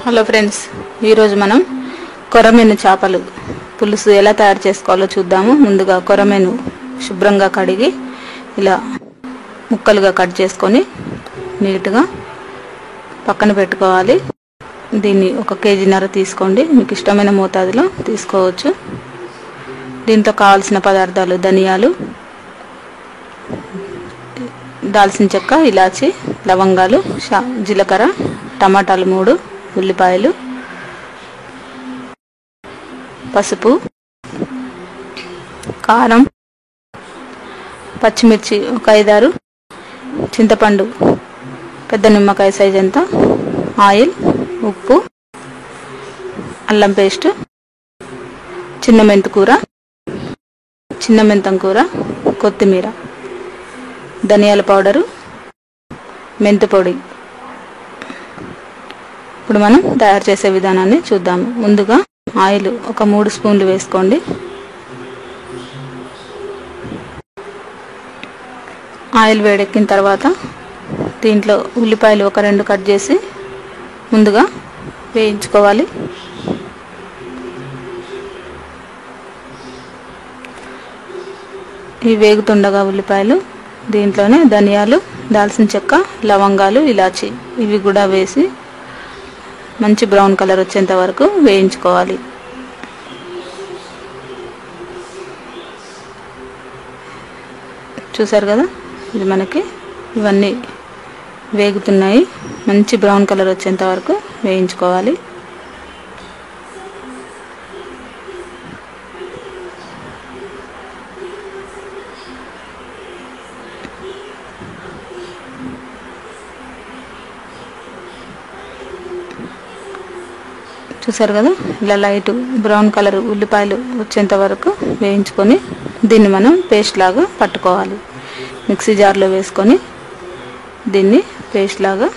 Hello friends, ఈరోజు మనం కొరమీను చేపలు పులుసు ఎలా తయారు చేసుకోవాలో చూద్దాము. ముందుగా కొరమీను శుభ్రంగా కడిగి ఇలా ముక్కలుగా కట్ చేసుకొని నీట్గా పక్కన పెట్టుకోవాలి. దీన్ని 1 కేజీన్నర తీసుకోండి, మీకు ఇష్టమైన మోతాదులో తీసుకోవచ్చు. దీంతో కావాల్సిన పదార్థాలు: ధనియాలు, దాల్చిన చెక్క, ఇలాచి, లవంగాలు, జీలకర్ర, టమాటాలు 3, ఉల్లిపాయలు, పసుపు, కారం, పచ్చిమిర్చి 5-6, చింతపండు పెద్ద నిమ్మకాయ సైజ్ ఎంత, ఆయిల్, ఉప్పు, అల్లం పేస్ట్, చిన్న మెంతం కూర, కొత్తిమీర, ధనియాల పౌడరు, మెంతి పొడి. ఇప్పుడు మనం తయారు చేసే విధానాన్ని చూద్దాము. ముందుగా ఆయిల్ 3 స్పూన్లు వేసుకోండి. ఆయిల్ వేడెక్కిన తర్వాత దీంట్లో ఉల్లిపాయలు 1-2 కట్ చేసి ముందుగా వేయించుకోవాలి. ఇవి వేగుతుండగా ఉల్లిపాయలు దీంట్లోనే ధనియాలు, దాల్చిన చెక్క, లవంగాలు, ఇలాచి ఇవి కూడా వేసి మంచి బ్రౌన్ కలర్ వచ్చేంత వరకు వేయించుకోవాలి. చూసారు కదా, ఇది మనకి ఇవన్నీ వేగుతున్నాయి. మంచి బ్రౌన్ కలర్ వచ్చేంత వరకు వేయించుకోవాలి. చూసారు కదా, ఇలా లైట్ బ్రౌన్ కలర్ ఉల్లిపాయలు వచ్చేంత వరకు వేయించుకొని దీన్ని మనం పేస్ట్ లాగా పట్టుకోవాలి. మిక్సీ జార్లో వేసుకొని దీన్ని పేస్ట్ లాగా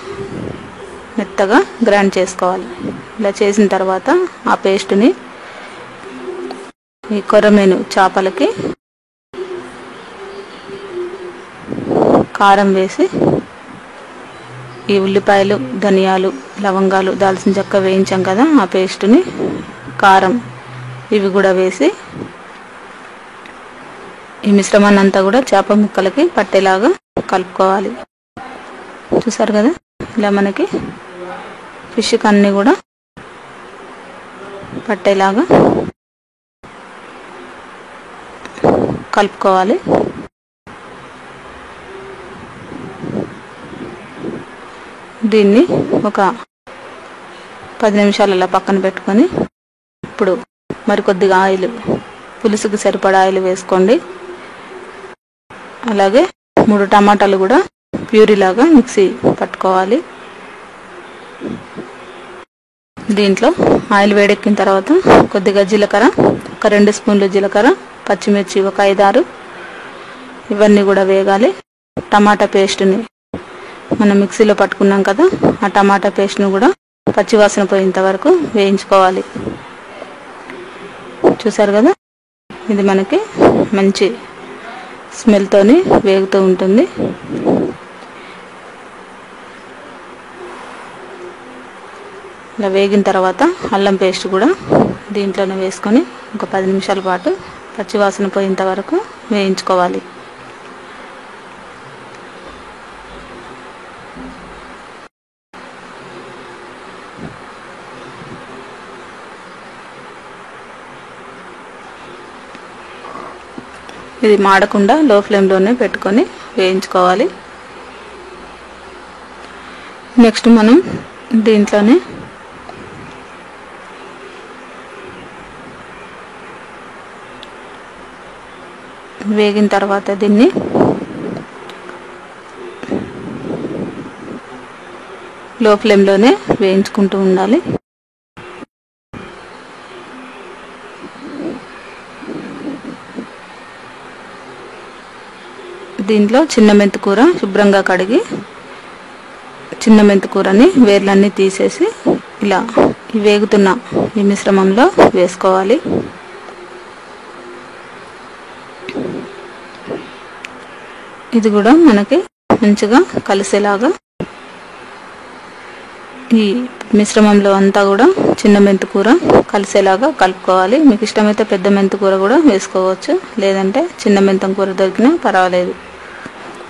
మెత్తగా గ్రైండ్ చేసుకోవాలి. ఇలా చేసిన తర్వాత ఆ పేస్ట్ని ఈ కొరమీను చేపలకి కారం వేసి ఈ ఉల్లిపాయలు, ధనియాలు, లవంగాలు, దాల్చిన చెక్క వేయించాం కదా, ఆ పేస్ట్ని, కారం ఇవి కూడా వేసి ఈ మిశ్రమాన్ని అంతా కూడా చేప ముక్కలకి పట్టేలాగా కలుపుకోవాలి. చూసారు కదా, ఇలా మనకి ఫిష్కి అన్నీ కూడా పట్టేలాగా కలుపుకోవాలి. దీన్ని ఒక 10 నిమిషాలు అలా పక్కన పెట్టుకొని ఇప్పుడు మరికొద్దిగా ఆయిల్, పులుసుకి సరిపడా ఆయిల్ వేసుకోండి. అలాగే 3 టమాటాలు కూడా ప్యూరీలాగా మిక్సీ పట్టుకోవాలి. దీంట్లో ఆయిల్ వేడెక్కిన తర్వాత కొద్దిగా జీలకర్ర, 2 స్పూన్లు జీలకర్ర, పచ్చిమిర్చి 5-6 ఇవన్నీ కూడా వేగాలి. టమాటా పేస్ట్ని మనం మిక్సీలో పట్టుకున్నాం కదా, ఆ టమాటా పేస్ట్ను కూడా పచ్చివాసన పోయేంత వరకు వేయించుకోవాలి. చూసారు కదా, ఇది మనకి మంచి స్మెల్తోని వేగుతూ ఉంటుంది. ఇలా వేగిన తర్వాత అల్లం పేస్ట్ కూడా దీంట్లోనే వేసుకొని ఒక 10 నిమిషాల పాటు పచ్చివాసన పోయేంత వరకు వేయించుకోవాలి. ఇది మాడకుండా లో ఫ్లేమ్లోనే పెట్టుకొని వేయించుకోవాలి. నెక్స్ట్ మనం దీంట్లోనే వేగిన తర్వాత దీన్ని లో ఫ్లేమ్లోనే వేయించుకుంటూ ఉండాలి. దీంట్లో చిన్న మెంతి కూర శుభ్రంగా కడిగి చిన్న మెంతి కూరని వేర్లన్నీ తీసేసి ఇలా వేగుతున్న ఈ మిశ్రమంలో వేసుకోవాలి. ఇది కూడా మనకి మంచిగా కలిసేలాగా ఈ మిశ్రమంలో అంతా కూడా చిన్న మెంతికూర కలిసేలాగా కలుపుకోవాలి. మీకు ఇష్టమైతే పెద్ద మెంతికూర కూడా వేసుకోవచ్చు, లేదంటే చిన్న మెంతం కూర దొరికినా పర్వాలేదు.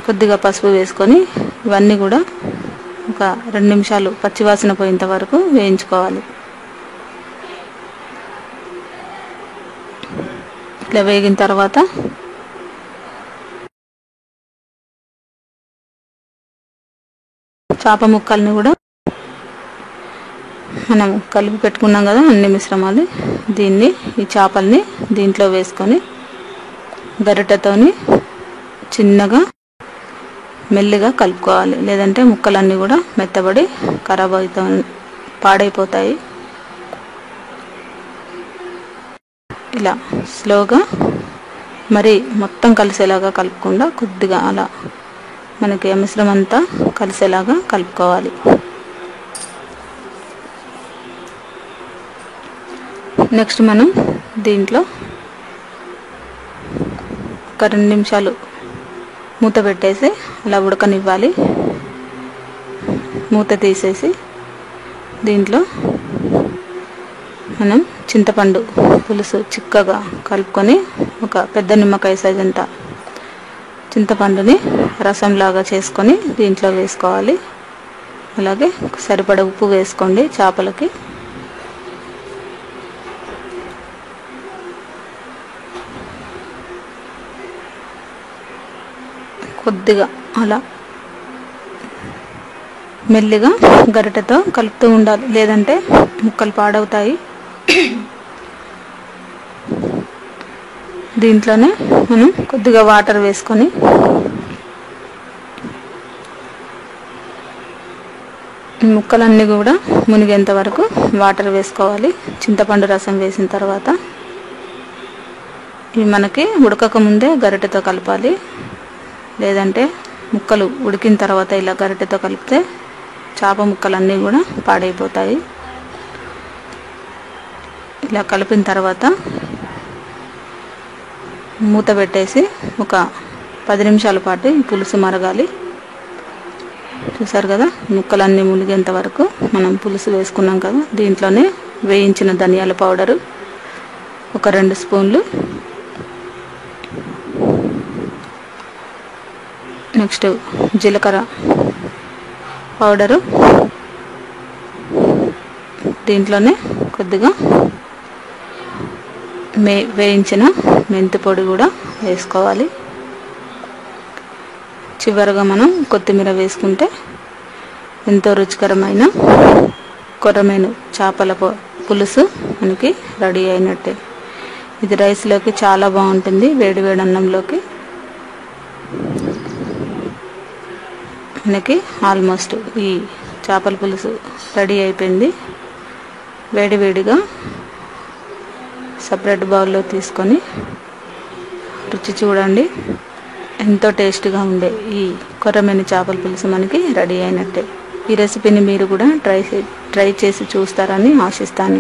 కొద్దిగా పసుపు వేసుకొని ఇవన్నీ కూడా ఒక 2 నిమిషాలు పచ్చివాసన పోయేంత వరకు వేయించుకోవాలి. ఇట్లా వేగిన తర్వాత చేప ముక్కల్ని కూడా మనం కలిపి పెట్టుకున్నాం కదా అన్ని మిశ్రమాలు, ఈ చేపల్ని దీంట్లో వేసుకొని గరిటెతోని చిన్నగా మెల్లిగా కలుపుకోవాలి, లేదంటే ముక్కలన్నీ కూడా మెత్తబడి ఖరాబ్ పాడైపోతాయి. ఇలా స్లోగా మరి మొత్తం కలిసేలాగా కలుపుకుండా కొద్దిగా అలా మనకి మిశ్రమం అంతా కలిసేలాగా కలుపుకోవాలి. నెక్స్ట్ మనం దీంట్లో ఒక 2 నిమిషాలు మూత పెట్టేసి అలా ఉడకనివ్వాలి. మూత తీసేసి దీంట్లో మనం చింతపండు పులుసు చిక్కగా కలుపుకొని ఒక పెద్ద నిమ్మకాయ సైజ్ అంతా చింతపండుని రసంలాగా చేసుకొని దీంట్లో వేసుకోవాలి. అలాగే సరిపడ ఉప్పు వేసుకోండి. చేపలకి కొద్దిగా అలా మెల్లిగా గరిటెతో కలుపుతూ ఉండాలి, లేదంటే ముక్కలు పాడవుతాయి. దీంట్లోనే మనం కొద్దిగా వాటర్ వేసుకొని ముక్కలన్నీ కూడా మునిగేంత వరకు వాటర్ వేసుకోవాలి. చింతపండు రసం వేసిన తర్వాత ఇవి మనకి ఉడకక ముందే గరిటెతో కలపాలి, లేదంటే ముక్కలు ఉడికిన తర్వాత ఇలా గరిటెతో కలిపితే చేప ముక్కలన్నీ కూడా పాడైపోతాయి. ఇలా కలిపిన తర్వాత మూత పెట్టేసి ఒక 10 నిమిషాల పాటు ఈ పులుసు మరగాలి. చూసారు కదా, ముక్కలన్నీ మునిగేంత వరకు మనం పులుసు వేసుకున్నాం కదా. దీంట్లోనే వేయించిన ధనియాల పౌడరు ఒక 2 స్పూన్లు, నెక్స్ట్ జీలకర్ర పౌడరు, దీంట్లోనే కొద్దిగా వేయించిన మెంతి పొడి కూడా వేసుకోవాలి. చివరగా మనం కొత్తిమీర వేసుకుంటే ఎంతో రుచికరమైన కొర్రమీను చేపల పులుసు మనకి రెడీ అయినట్టే. ఇది రైస్లోకి చాలా బాగుంటుంది, వేడి వేడి అన్నంలోకి. మనకి ఆల్మోస్ట్ ఈ చేపల పులుసు రెడీ అయిపోయింది. వేడి వేడిగా సపరేట్ బౌల్లో తీసుకొని రుచి చూడండి. ఎంతో టేస్ట్గా ఉండే ఈ కొర్రమీను చేపల పులుసు మనకి రెడీ అయినట్టే. ఈ రెసిపీని మీరు కూడా ట్రై చేసి చూస్తారని ఆశిస్తాను.